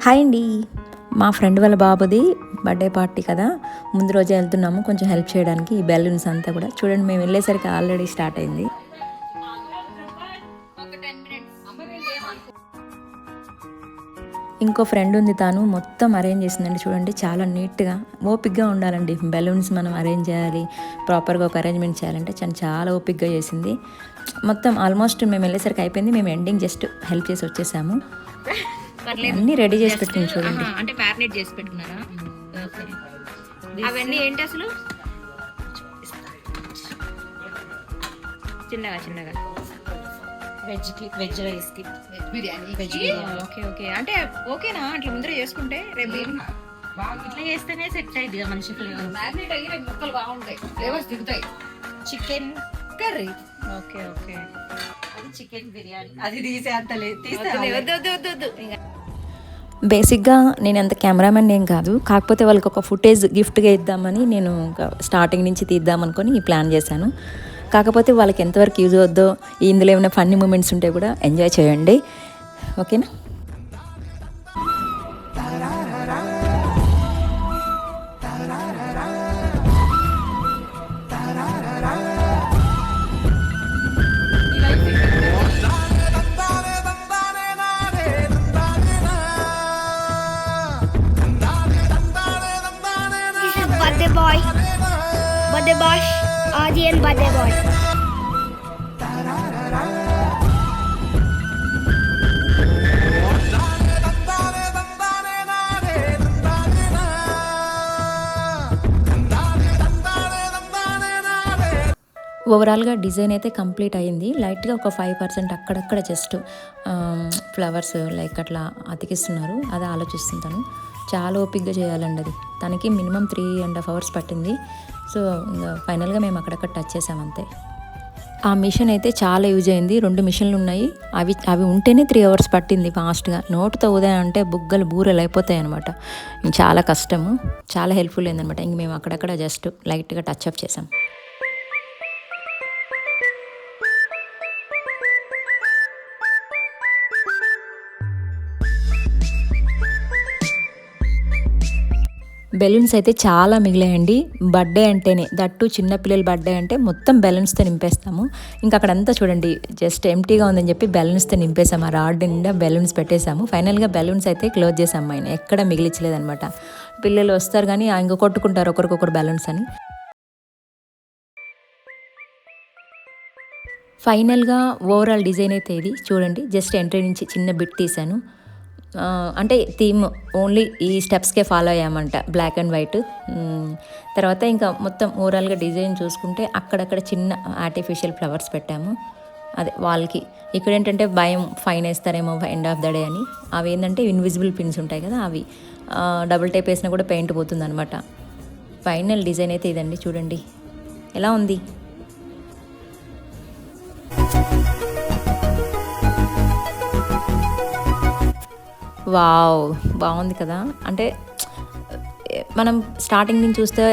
Hi అండి. మా friend వాళ్ళ బాబుది బర్త్డే పార్టీ కదా, ముందు రోజే వెళ్తున్నాము కొంచెం హెల్ప్ చేయడానికి. ఈ బెలూన్స్ అంతా కూడా చూడండి, మేము వెళ్ళేసరికి ఆల్రెడీ స్టార్ట్ అయింది. ఇంకో ఫ్రెండ్ ఉంది, తాను మొత్తం అరేంజ్ చేసిందండి. చూడండి చాలా నీట్గా, ఓపిక్గా ఉండాలండి. బెలూన్స్ మనం అరేంజ్ చేయాలి, ప్రాపర్గా ఒక అరేంజ్మెంట్ చేయాలంటే చాలా ఓపిక్గా చేసింది. మొత్తం ఆల్మోస్ట్ మేము వెళ్ళేసరికి అయిపోయింది. మేము ఎండింగ్ జస్ట్ హెల్ప్ చేసి వచ్చేసాము. అన్నీ రెడీ చేసి పెట్టుకుని చూడండి. అంటే మ్యారినేట్ చేసి పెట్టుకున్నారా? అవన్నీ ఏంటి అసలు? చిన్నగా చిన్నగా వెజ్ రైస్ కి బిర్యానీ ఓకే ఓకే. అంటే ఓకేనా అట్లా ముందర చేసుకుంటే? రేపు ఇట్లా చేస్తేనే సెట్ అయింది మంచి ఫ్లేవర్. మ్యారినేట్ అయ్యి రేపు ముక్కలు బాగుంటాయి, ఫ్లేవర్స్ దిగుతాయి. Chicken curry. Okay okay. అది చికెన్ బిర్యానీ. అది తీసే అంత లేదు. బేసిక్గా నేను అంత కెమెరామెన్ ఏం కాదు, కాకపోతే వాళ్ళకి ఒక ఫుటేజ్ గిఫ్ట్గా ఇద్దామని నేను స్టార్టింగ్ నుంచి తీద్దామనుకొని ఈ ప్లాన్ చేశాను. కాకపోతే వాళ్ళకి ఎంతవరకు యూజ్ అవుద్దో, ఇందులో ఏమైనా ఫన్నీ మూమెంట్స్ ఉంటే కూడా ఎంజాయ్ చేయండి, ఓకేనా? Birthday boy, Adi and birthday boy. ఓవరాల్గా డిజైన్ అయితే కంప్లీట్ అయ్యింది. లైట్గా ఒక 5% అక్కడక్కడ జస్ట్ ఫ్లవర్స్ లైక్ అట్లా అతికిస్తున్నారు, అది ఆలోచిస్తుంటాను. చాలా ఓపిక్గా చేయాలండి అది. తనకి మినిమం 3.5 hours పట్టింది. సో ఇంకా ఫైనల్గా మేము అక్కడక్కడ టచ్ చేసాం అంతే. ఆ మిషన్ అయితే చాలా యూజ్ అయింది. 2 మిషన్లు ఉన్నాయి, అవి ఉంటేనే 3 hours పట్టింది ఫాస్ట్గా. నోటుతో ఉదయంటే బుగ్గలు బూరెలు అయిపోతాయి అనమాట. చాలా కష్టము, చాలా హెల్ప్ఫుల్ అయిందనమాట. ఇంక మేము అక్కడక్కడ జస్ట్ లైట్గా టచ్అప్ చేసాం. బెలూన్స్ అయితే చాలా మిగిలాయండి. బర్త్డే అంటేనే, దట్టు చిన్నపిల్లల బర్త్డే అంటే మొత్తం బెలూన్స్తో నింపేస్తాము. ఇంకా అక్కడంతా చూడండి జస్ట్ ఎంటీగా ఉందని చెప్పి బెలూన్స్తో నింపేసాము. ఆ రాడ్ నిండా బెలూన్స్ పెట్టేసాము. ఫైనల్గా బెలూన్స్ అయితే క్లోజ్ చేసాము. ఆయన ఎక్కడ మిగిలించలేదనమాట. పిల్లలు వస్తారు కానీ ఇంకా కొట్టుకుంటారు ఒకరికొకరు బెలూన్స్ అని. ఫైనల్గా ఓవరాల్ డిజైన్ అయితే ఇది చూడండి. జస్ట్ ఎంట్రీ నుంచి చిన్న బిట్ తీసాను. అంటే థీమ్ ఓన్లీ ఈ స్టెప్స్కే ఫాలో అయ్యామంట, బ్లాక్ అండ్ వైట్. తర్వాత ఇంకా మొత్తం ఓవరాల్గా డిజైన్ చూసుకుంటే అక్కడక్కడ చిన్న ఆర్టిఫిషియల్ ఫ్లవర్స్ పెట్టాము. అదే వాళ్ళకి ఇక్కడ ఏంటంటే భయం, ఫైన్ వేస్తారేమో ఎండ్ ఆఫ్ ద డే అని. అవి ఏంటంటే ఇన్విజిబుల్ పిన్స్ ఉంటాయి కదా, అవి డబుల్ టైప్ వేసినా కూడా పెయింట్ పోతుంది అనమాట. ఫైనల్ డిజైన్ అయితే ఇదండి, చూడండి ఎలా ఉంది. వావ్, బాగుంది కదా. అంటే మనం స్టార్టింగ్ నుంచి చూస్తే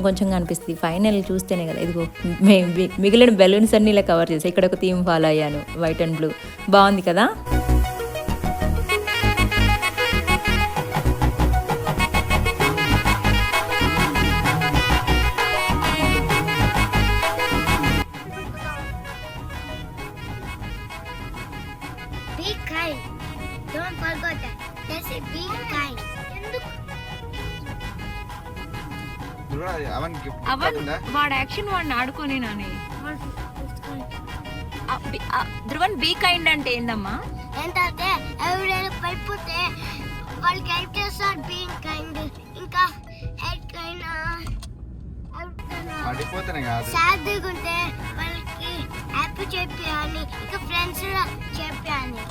కొంచెంగా అనిపిస్తుంది, ఫైనల్ చూస్తేనే కదా. ఇదిగో మిగిలిన బెలూన్స్ అన్నీ ఇలా కవర్ చేసాయి. ఇక్కడ ఒక థీమ్ ఫాలో అయ్యాను, వైట్ అండ్ బ్లూ. బాగుంది కదా. Be kind. Don't forget that. They say be kind. అవన్ వాడు యాక్షన్ వాడిని ఆడుకొని నాని. ధ్రువన్ బీ కైండ్ అంటే ఏందమ్మా? ఏంటంటే ఎవరైనా పడిపోతే వాళ్ళకి హెల్ప్ చేస్తారు, బీయింగ్ కైండ్. ఇంకా హెల్ప్ అయినా సాడ్గా ఉంటే వాళ్ళకి హ్యాపీ చెప్పాలి, ఇంకా ఫ్రెండ్స్ చెప్పాలి.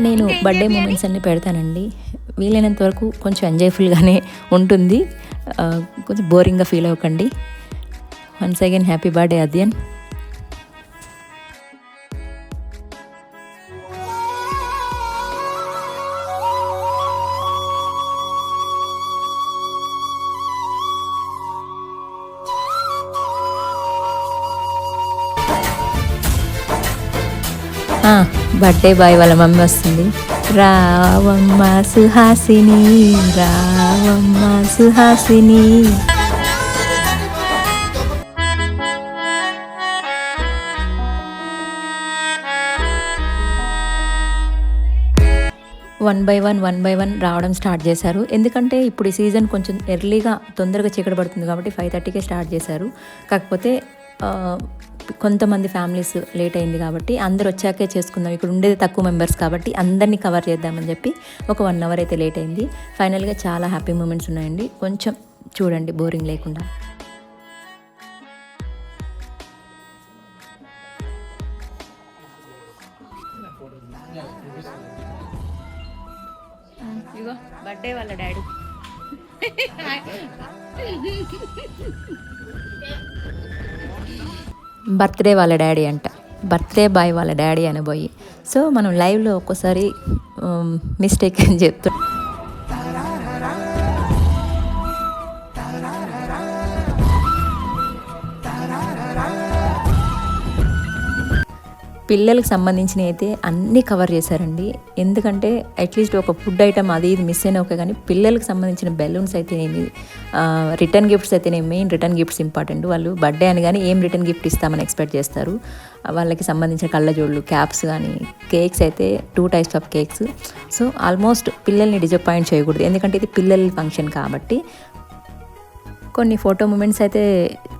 నేను బర్త్డే మూమెంట్స్ అన్నీ పెడతానండి. వీలైనంత వరకు కొంచెం ఎంజాయ్ఫుల్గానే ఉంటుంది, కొంచెం బోరింగ్గా ఫీల్ అవ్వకండి. Once again happy birthday Adyan. Birthday boy వాళ్ళ మమ్మీ వస్తుంది. రావమ్మ సుహాసిని, రావమ్మ సుహాసిని. వన్ బై వన్ రావడం స్టార్ట్ చేశారు. ఎందుకంటే ఇప్పుడు ఈ సీజన్ కొంచెం ఎర్లీగా తొందరగా చీకటి పడుతుంది కాబట్టి 5:30కే స్టార్ట్ చేశారు. కాకపోతే కొంతమంది ఫ్యామిలీస్ లేట్ అయింది కాబట్టి అందరు వచ్చాకే చేసుకుందాం, ఇక్కడ ఉండేది తక్కువ మెంబర్స్ కాబట్టి అందరినీ కవర్ చేద్దామని చెప్పి ఒక 1 అవర్ అయితే లేట్ అయింది. ఫైనల్గా చాలా హ్యాపీ మూమెంట్స్ ఉన్నాయండి. కొంచెం చూడండి బోరింగ్ లేకుండా. ఇగో బర్త్డే వాళ్ళ డాడీ. బర్త్డే వాళ్ళ డాడీ అంట, బర్త్డే బాయ్ వాళ్ళ డాడీ అనబోయి. సో మనం లైవ్లో ఒక్కోసారి మిస్టేక్ అని చెప్తాం. పిల్లలకు సంబంధించినవి అయితే అన్నీ కవర్ చేశారండి. ఎందుకంటే అట్లీస్ట్ ఒక ఫుడ్ ఐటమ్ అది ఇది మిస్ అయినా ఓకే, కానీ పిల్లలకు సంబంధించిన బెలూన్స్ అయితేనేమి, రిటర్న్ గిఫ్ట్స్ అయితేనేమి, మెయిన్ రిటర్న్ గిఫ్ట్స్ ఇంపార్టెంట్. వాళ్ళు బర్త్డే అని కానీ ఏం రిటర్న్ గిఫ్ట్ ఇస్తామని ఎక్స్పెక్ట్ చేస్తారు. వాళ్ళకి సంబంధించిన కళ్ళజోళ్ళు, క్యాప్స్ కానీ, కేక్స్ అయితే 2 types of cakes. So almost పిల్లల్ని డిసప్పాయింట్ చేయకూడదు, ఎందుకంటే ఇది పిల్లల ఫంక్షన్ కాబట్టి. కొన్ని ఫోటో మూమెంట్స్ అయితే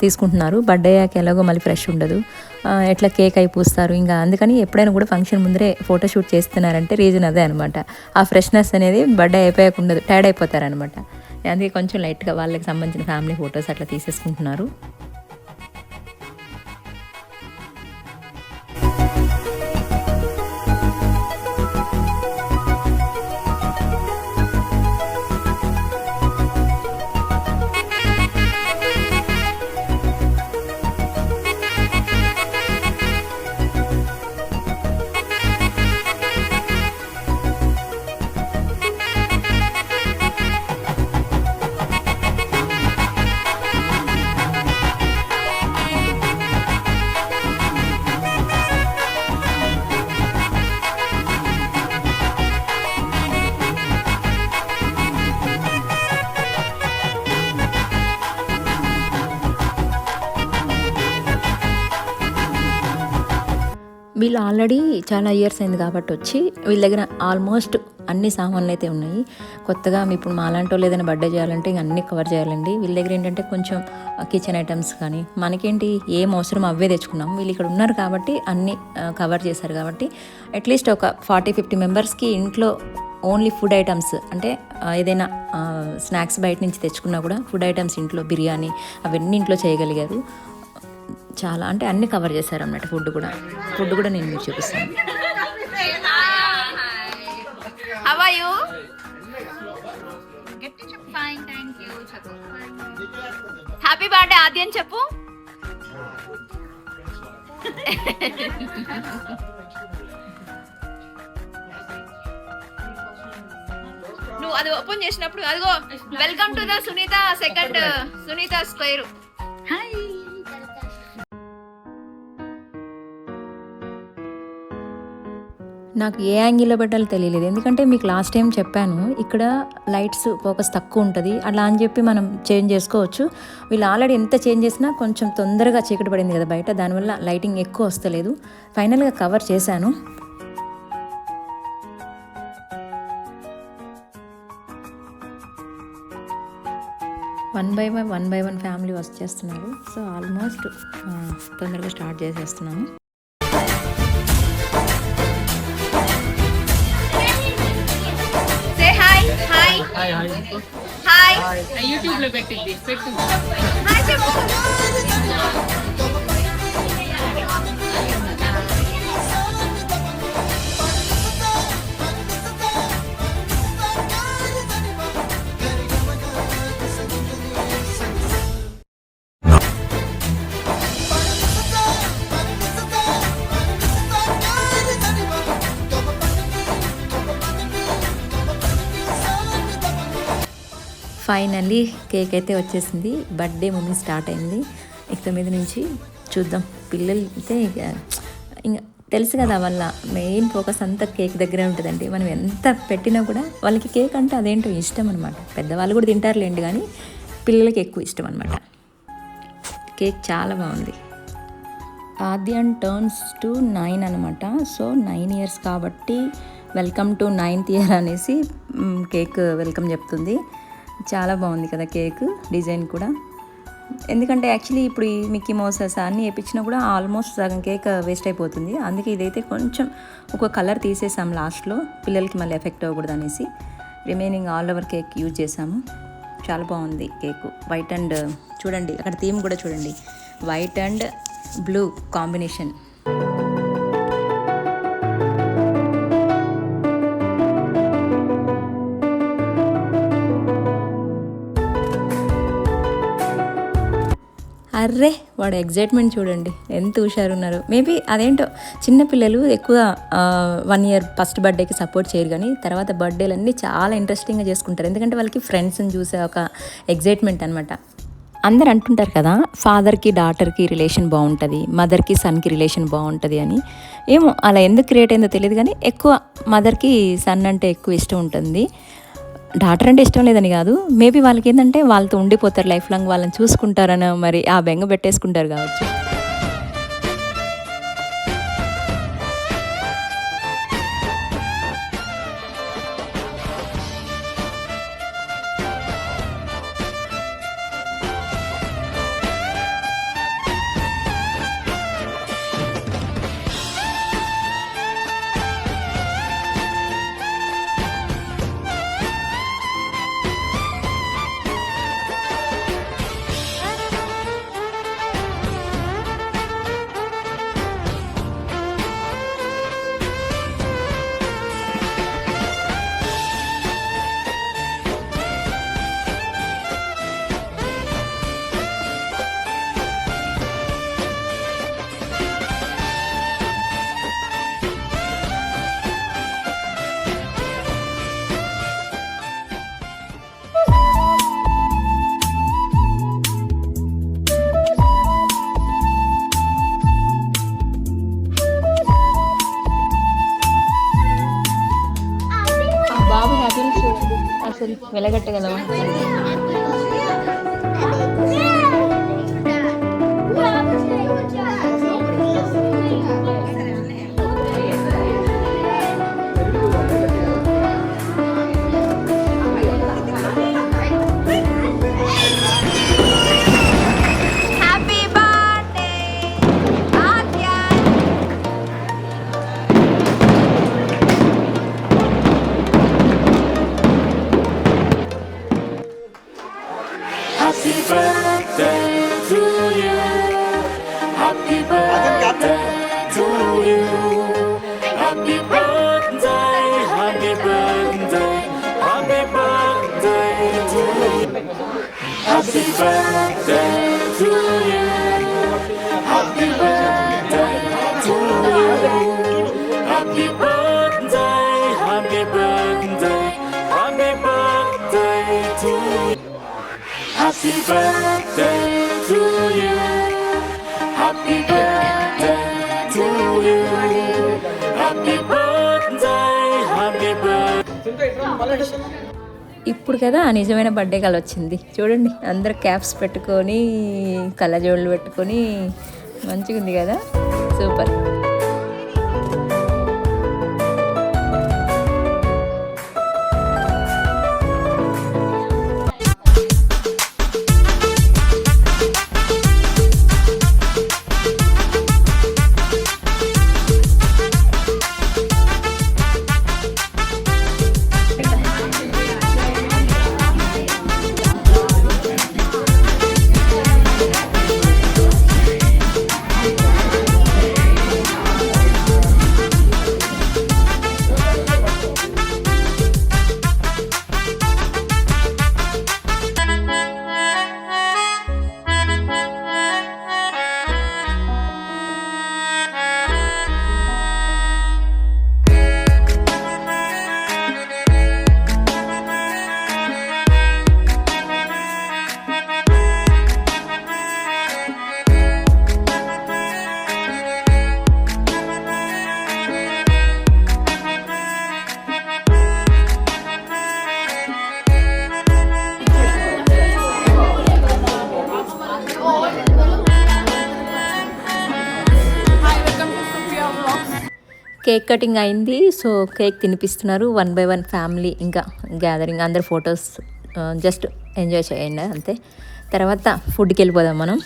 తీసుకుంటున్నారు. బర్త్డే అయ్యాక ఎలాగో మళ్ళీ ఫ్రెష్ ఉండదు, ఎట్లా కేక్ అయి పూస్తారు ఇంకా. అందుకని ఎప్పుడైనా కూడా ఫంక్షన్ ముందరే ఫోటోషూట్ చేస్తున్నారంటే రీజన్ అదే అనమాట. ఆ ఫ్రెష్నెస్ అనేది బర్త్డే అయిపోయాక ఉండదు, టైర్డ్ అయిపోతారనమాట. అందుకే కొంచెం లైట్గా వాళ్ళకి సంబంధించిన ఫ్యామిలీ ఫొటోస్ అట్లా తీసేసుకుంటున్నారు. వీళ్ళు ఆల్రెడీ చాలా ఇయర్స్ అయింది కాబట్టి వచ్చి వీళ్ళ దగ్గర ఆల్మోస్ట్ అన్ని సామాన్లు అయితే ఉన్నాయి. కొత్తగా ఇప్పుడు మాలాంటి వాళ్ళు ఏదైనా బర్త్డే చేయాలంటే ఇంక అన్నీ కవర్ చేయాలండి. వీళ్ళ దగ్గర ఏంటంటే కొంచెం కిచెన్ ఐటమ్స్ కానీ మనకేంటి ఏం అవసరం అవే తెచ్చుకున్నాం. వీళ్ళు ఇక్కడ ఉన్నారు కాబట్టి అన్నీ కవర్ చేశారు కాబట్టి అట్లీస్ట్ ఒక 40-50 మెంబర్స్కి ఇంట్లో ఓన్లీ ఫుడ్ ఐటమ్స్, అంటే ఏదైనా స్నాక్స్ బయట నుంచి తెచ్చుకున్నా కూడా ఫుడ్ ఐటమ్స్ ఇంట్లో బిర్యానీ అవన్నీ ఇంట్లో చేయగలిగారు. చాలా అంటే అన్నీ కవర్ చేశారు అన్నమాట. ఫుడ్ కూడా నేను మీకు చూపిస్తాను. How are you? గట్టి చెప్పు. ఫైన్, థాంక్యూ చెప్పు. హ్యాపీ బర్త్డే ఆది అని చెప్పు. నువ్వు అది ఓపెన్ చేసినప్పుడు అదిగో welcome to the Sunitha second Sunitha square. Hi. నాకు ఏ యాంగిల్లో పెట్టాలో తెలియలేదు, ఎందుకంటే మీకు లాస్ట్ టైం చెప్పాను ఇక్కడ లైట్స్ ఫోకస్ తక్కువ ఉంటుంది అట్లా అని చెప్పి మనం చేంజ్ చేసుకోవచ్చు. వీళ్ళు ఆల్రెడీ ఎంత చేంజ్ చేసినా కొంచెం తొందరగా చీకటి పడింది కదా బయట, దానివల్ల లైటింగ్ ఎక్కువ వస్తలేదు. ఫైనల్గా కవర్ చేశాను. వన్ బై వన్ ఫ్యామిలీ వచ్చేస్తున్నారు. సో ఆల్మోస్ట్ తొందరగా స్టార్ట్ చేసేస్తున్నాము. యూట్యూబ్ లో పెట్టింది పెట్టు. ఫైనల్లీ కేక్ అయితే వచ్చేసింది. బర్త్డే మూమెంట్ స్టార్ట్ అయింది. ఇక మీద నుంచి చూద్దాం. పిల్లలు అయితే ఇంకా తెలుసు కదా వాళ్ళ మెయిన్ ఫోకస్ అంతా కేక్ దగ్గరే ఉంటుందండి. మనం ఎంత పెట్టినా కూడా వాళ్ళకి కేక్ అంటే అదేంటో ఇష్టం అనమాట. పెద్దవాళ్ళు కూడా తింటారులేండి, కానీ పిల్లలకి ఎక్కువ ఇష్టం అనమాట. కేక్ చాలా బాగుంది. ఆద్యన్ టర్న్స్ టు 9 అనమాట. సో 9 years కాబట్టి వెల్కమ్ టు 9th year అనేసి కేక్ వెల్కమ్ చెప్తుంది. చాలా బాగుంది కదా కేక్ డిజైన్ కూడా. ఎందుకంటే యాక్చువల్లీ ఇప్పుడు ఈ మిక్కీ మౌసెస్ అన్నీ వేయించినా కూడా ఆల్మోస్ట్ సగం కేక్ వేస్ట్ అయిపోతుంది. అందుకే ఇదైతే కొంచెం ఒక కలర్ తీసేసాం లాస్ట్లో, పిల్లలకి మళ్ళీ ఎఫెక్ట్ అవ్వకూడదు అనేసి. Remaining all over cake use చేసాము. చాలా బాగుంది కేక్. వైట్ అండ్ చూడండి అక్కడ థీమ్ కూడా చూడండి, white and blue combination. Array వాడు ఎగ్జైట్మెంట్ చూడండి ఎంత హుషారున్నారు. మేబీ అదేంటో చిన్నపిల్లలు ఎక్కువ 1 year ఫస్ట్ బర్త్డేకి సపోర్ట్ చేయరు, కానీ తర్వాత బర్త్డేలన్నీ చాలా ఇంట్రెస్టింగ్గా చేసుకుంటారు. ఎందుకంటే వాళ్ళకి ఫ్రెండ్స్ని చూసే ఒక ఎగ్జైట్మెంట్ అనమాట. అందరు అంటుంటారు కదా, ఫాదర్కి డాటర్కి రిలేషన్ బాగుంటుంది, మదర్కి సన్కి రిలేషన్ బాగుంటుంది అని. ఏమో అలా ఎందుకు క్రియేట్ అయిందో తెలియదు, కానీ ఎక్కువ మదర్కి సన్ అంటే ఎక్కువ ఇష్టం ఉంటుంది. డాటర్ అంటే ఇష్టం లేదని కాదు, మేబీ వాళ్ళకి ఏంటంటే వాళ్ళతో ఉండిపోతారు లైఫ్ లాంగ్, వాళ్ళని చూసుకుంటారని మరి ఆ బెంగ పెట్టేసుకుంటారు కావచ్చు. బాబు హ్యాపీనెస్ చూడండి అసలు వెలగట్టగలవా. Happy birthday Aadyan. Happy birthday to you. Happy birthday to you. Happy birthday, happy birthday, happy birthday to you. Happy birthday to you. Happy birthday to you. Happy birthday, happy birthday, happy birthday to you. Happy birthday to you. Happy birthday to you. Happy birthday, happy birthday. ఇప్పుడు కదా నిజమైన birthday కల వచ్చింది. చూడండి అందరు caps పెట్టుకొని కళ్ళజోళ్ళు పెట్టుకొని మంచిగా ఉంది కదా, సూపర్. కేక్ కటింగ్ అయింది. సో కేక్ తినిపిస్తున్నారు 1 by 1 ఫ్యామిలీ, ఇంకా గ్యాదరింగ్, అందరు ఫొటోస్ జస్ట్ ఎంజాయ్ చేయండి అంతే. తర్వాత ఫుడ్కి వెళ్ళిపోదాం మనం.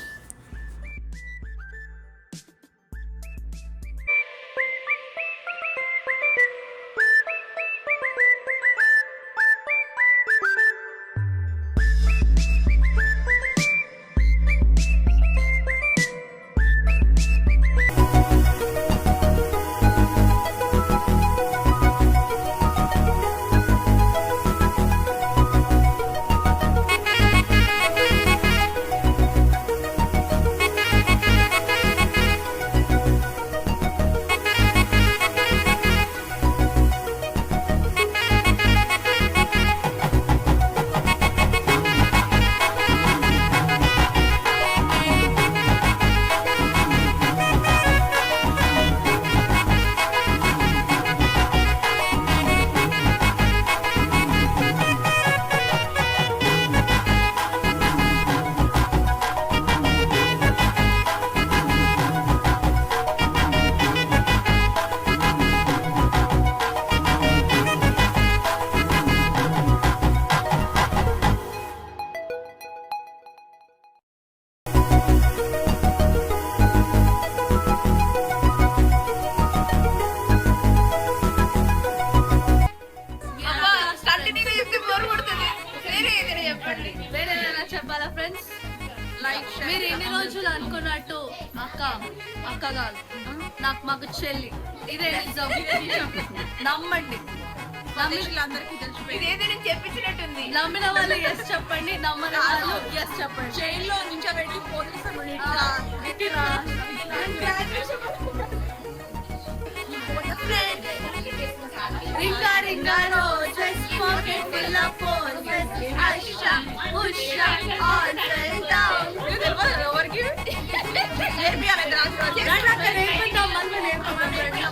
కంటిన్యూ చేస్తే బోర్ కొడుతుంది. వేరే ఏదైనా చెప్పండి. వేరే ఏదైనా చెప్పాలా ఫ్రెండ్స్? మీరు ఎన్ని రోజులు అనుకున్నట్టు అక్క కాదు, మాకు చెల్లి, ఇదే నిజం. నమ్మండి. ఇదేదో నేను చెప్పించినట్టుంది. నమ్మిన వాళ్ళు ఎస్ చెప్పండి, నమ్మని వాళ్ళు ఎస్ చెప్పండి. జైల్లో నించబెట్టి పోలీసులు ringa ringa roses pocket full of phones ఆషా ఉషా ఆన్ సెల్ డౌన్. ఎవరికి నేర్పియాలి నేర్పుతాం మనం నేర్పుతాం.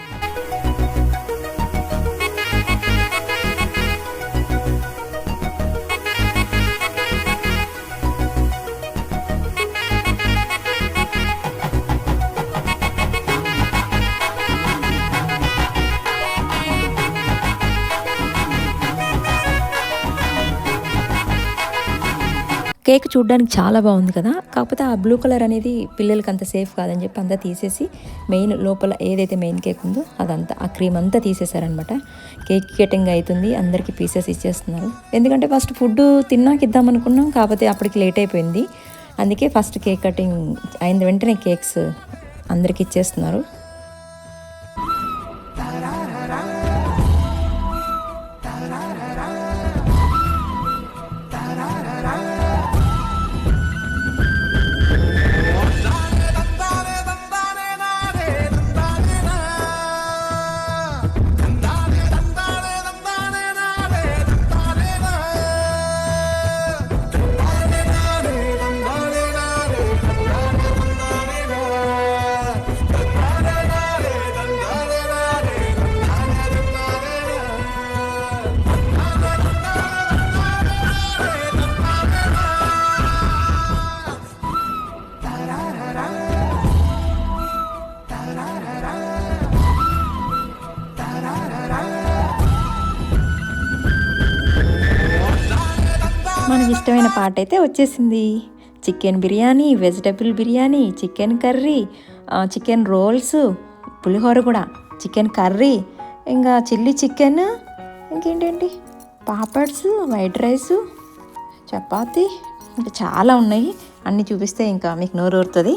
కేక్ చూడడానికి చాలా బాగుంది కదా, కాకపోతే ఆ బ్లూ కలర్ అనేది పిల్లలకి అంత సేఫ్ కాదని చెప్పి అంతా తీసేసి మెయిన్ లోపల ఏదైతే మెయిన్ కేక్ ఉందో అదంతా ఆ క్రీమ్ అంతా తీసేశారనమాట. కేక్ కటింగ్ అవుతుంది, అందరికీ పీసెస్ ఇచ్చేస్తున్నారు. ఎందుకంటే ఫస్ట్ ఫుడ్ తిన్నాక ఇద్దాం అనుకున్నాం, కాకపోతే అప్పటికి లేట్ అయిపోయింది. అందుకే ఫస్ట్ కేక్ కటింగ్ అయిన వెంటనే కేక్స్ అందరికి ఇచ్చేస్తున్నారు. మనకి ఇష్టమైన పాట అయితే వచ్చేసింది. Chicken biryani, vegetable biryani, chicken curry, chicken rolls, పులిహోర కూడా, చికెన్ కర్రీ, ఇంకా చిల్లీ చికెన్, ఇంకేంటండి పాపడ్స్, వైట్ రైసు, చపాతీ, ఇంకా చాలా ఉన్నాయి. అన్నీ చూపిస్తే ఇంకా మీకు నోరు ఊరుతుంది.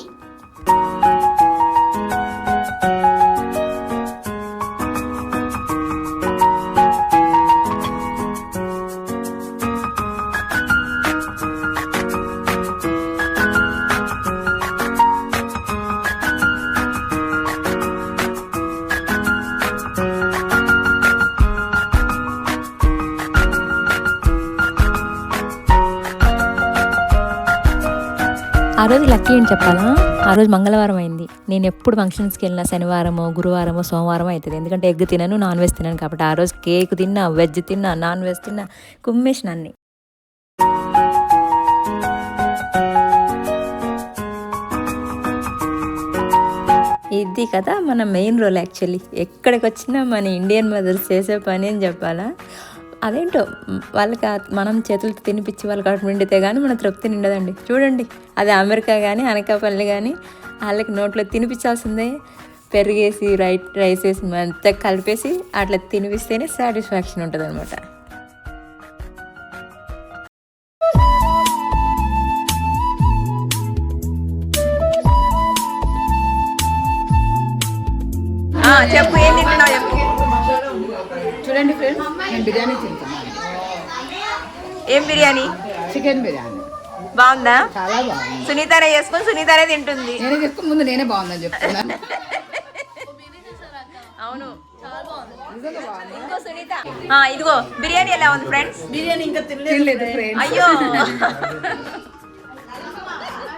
ఆ రోజు లక్కీ అని చెప్పాలా, ఆ రోజు మంగళవారం అయింది. నేను ఎప్పుడు ఫంక్షన్స్కి వెళ్ళినా శనివారమో గురువారమో సోమవారం అవుతుంది, ఎందుకంటే ఎగ్ తినను, నాన్ వెజ్ తినను కాబట్టి. ఆ రోజు కేక్ తిన్నా, వెజ్ తిన్నా, నాన్ వెజ్ తిన్నా, కుమ్మేసిన అన్ని. ఈ ఇది కదా మన మెయిన్ రోల్ యాక్చువల్లీ. ఎక్కడికి వచ్చినా మన ఇండియన్ మదర్స్ చేసే పని అని చెప్పాలా. అదేంటో వాళ్ళకి మనం చేతులతో తినిపించి వాళ్ళకి కడుపు నిండితే కానీ మన తృప్తి నిండదండి. చూడండి, అది అమెరికా కానీ అనకాపల్లి కానీ వాళ్ళకి నోట్లో తినిపించాల్సిందే. పెరిగేసి రైస్ వేసి అంతా కలిపేసి అట్లా తినిపిస్తేనే సాటిస్ఫాక్షన్ ఉంటుంది అనమాట. చెప్పు, ఏం తింటున్నావు చెప్పు. చూడండి ఫ్రెండ్స్, నేను బిర్యానీ తింటున్నాను. ఏం బిర్యానీ? చికెన్ బిర్యానీ. బాగుందా? చాలా బాగుంది. సునీతారే చేసుకొని సునీతారే తింటుంది. నేనే చేసుకుని ముందు నేనే బాగుందని చెప్తున్నా. అవును, ఇంకో సునీత. ఇదిగో బిర్యానీ ఎలా ఉంది ఫ్రెండ్స్? బిర్యానీ ఇంకా తినలేదు ఫ్రెండ్స్. అయ్యో,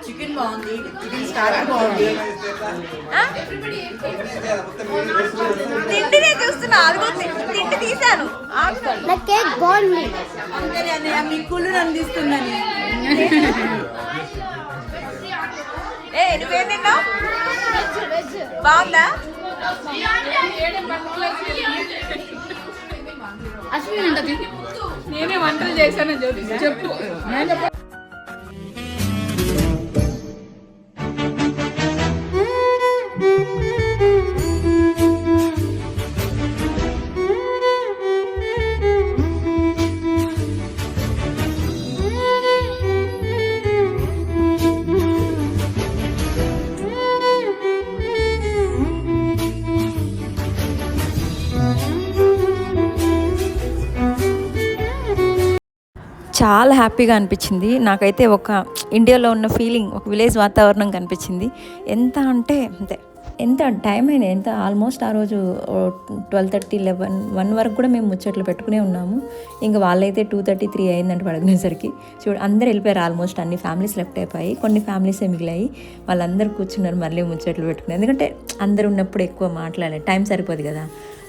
చికెన్ బాగుంది, చికెన్ స్టార్టర్ బాగుంది. తిండినే చూస్తున్నా, అదిగో తిండి తీసాను. నా కేక్ బాగుంది. మీ కుళ్ళు అందిస్తుందని. నువ్వేం తిన్నావు? బాగుందా? అశ్విన్ ఉంటుంది, నేనే వంటలు చేశానని చెప్పు. నేను చెప్ప చాలా హ్యాపీగా అనిపించింది నాకైతే. ఒక ఇండియాలో ఉన్న ఫీలింగ్, ఒక విలేజ్ వాతావరణం కనిపించింది. ఎంత అంటే ఎంత టైం అయినా, ఎంత ఆల్మోస్ట్ ఆ రోజు 12:30, 1 వరకు కూడా మేము ముచ్చట్లు పెట్టుకునే ఉన్నాము. ఇంకా వాళ్ళైతే 2:30, 3 అయిందంటే పడుకునేసరికి. అందరు వెళ్ళిపోయారు. ఆల్మోస్ట్ అన్ని ఫ్యామిలీస్ లెఫ్ట్ అయిపోయి, కొన్ని ఫ్యామిలీసే మిగిలాయి. వాళ్ళందరూ కూర్చున్నారు మళ్ళీ ముచ్చట్లు పెట్టుకున్నారు. ఎందుకంటే అందరు ఉన్నప్పుడు ఎక్కువ మాట్లాడలేదు, టైం సరిపోదు కదా.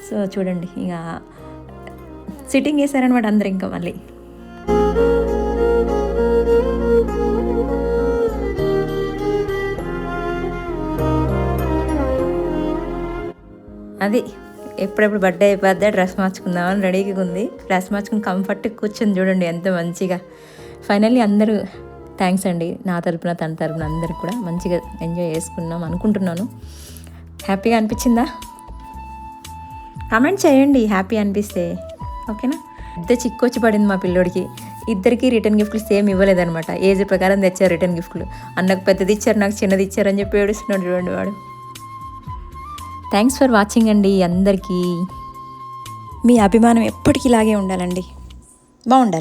సో చూడండి, ఇక సిట్టింగ్ వేసారనమాట అందరు. ఇంకా మళ్ళీ అది ఎప్పుడెప్పుడు బర్త్డే అయిపోద్దా, డ్రెస్ మార్చుకుందామని రెడీగా ఉంది. డ్రెస్ మార్చుకుని కంఫర్ట్గా కూర్చొని చూడండి ఎంత మంచిగా. ఫైనల్లీ అందరూ థ్యాంక్స్ అండి, నా తరపున తన తరపున అందరూ కూడా మంచిగా ఎంజాయ్ చేసుకున్నాం అనుకుంటున్నాను. హ్యాపీగా అనిపించిందా? కామెంట్ చేయండి హ్యాపీ అనిపిస్తే, ఓకేనా? పెద్ద చిక్కొచ్చి పడింది మా పిల్లోడికి. ఇద్దరికి రిటర్న్ గిఫ్ట్లు సేమ్ ఇవ్వలేదన్నమాట. ఏజ్ ప్రకారం తెచ్చారు రిటర్న్ గిఫ్ట్లు. అన్నకు పెద్దది ఇచ్చారు, నాకు చిన్నది ఇచ్చారు అని చెప్పి ఏడుస్తున్నాడు చూడండి వాడు. థ్యాంక్స్ ఫర్ వాచింగ్ అండి అందరికీ. మీ అభిమానం ఎప్పటికీ ఇలాగే ఉండాలండి, బాగుండాలి.